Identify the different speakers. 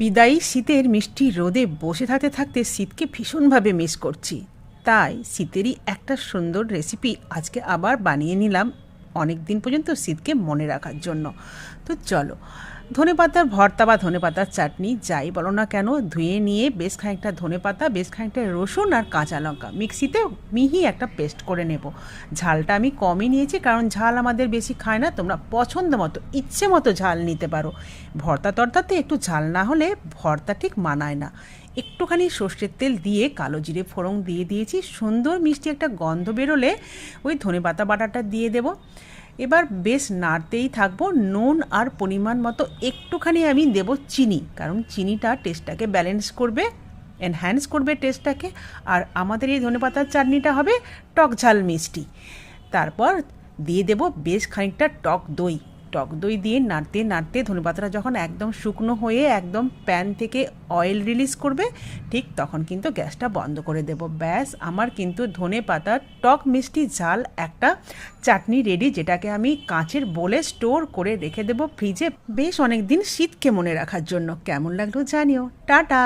Speaker 1: বিদায়ী শীতের মিষ্টি রোদে বসে থাকতে থাকতে শীতকে ভীষণভাবে মিস করছি। তাই শীতেরই একটা সুন্দর রেসিপি আজকে আবার বানিয়ে নিলাম অনেক দিন পর্যন্ত শীতকে মনে রাখার জন্য। তো চলো, ধনেপাতার ভর্তা বা ধনেপাতার চাটনি যাই বলো না কেন, ধুয়ে নিয়ে বেশ খানিকটা ধনেপাতা, বেশ খানিকটা রসুন আর কাঁচা লঙ্কা মিক্সিতে মিহি একটা পেস্ট করে নেব। ঝালটা আমি কমই নিয়েছি, কারণ ঝাল আমাদের বেশি খায় না। তোমরা পছন্দ মতো ইচ্ছে মতো ঝাল নিতে পারো। ভর্তা টর্তাতে একটু ঝাল না হলে ভর্তা ঠিক মানায় না। একটুখানি সর্ষের তেল দিয়ে কালো জিরে ফোড়ন দিয়ে দিয়েছি। সুন্দর মিষ্টি একটা গন্ধ বেরোলে ওই ধনেপাতা বাটাটা দিয়ে দেবো। এবার বেশ নাড়তেই থাকবো। নুন আর পরিমাণ মতো একটুখানি আমি দেব চিনি, কারণ চিনিটা টেস্টটাকে ব্যালেন্স করবে, এনহ্যান্স করবে টেস্টটাকে। আর আমাদের এই ধনেপাতার চাটনিটা হবে টক ঝাল মিষ্টি। তারপর দিয়ে দেব বেশ খানিকটা টক দই। টক দই দিয়ে নাড়তে নাড়তে ধনেপাতাটা যখন একদম শুকনো হয়ে একদম প্যান থেকে অয়েল রিলিজ করবে, ঠিক তখন কিন্তু গ্যাসটা বন্ধ করে দেব। ব্যাস, আমার কিন্তু ধনেপাতার টক মিষ্টি ঝাল একটা চাটনি রেডি, যেটাকে আমি কাঁচের বোলে স্টোর করে রেখে দেবো ফ্রিজে বেশ অনেক দিন শীতকে মনে রাখার জন্য। কেমন লাগলো জানিও। টাটা।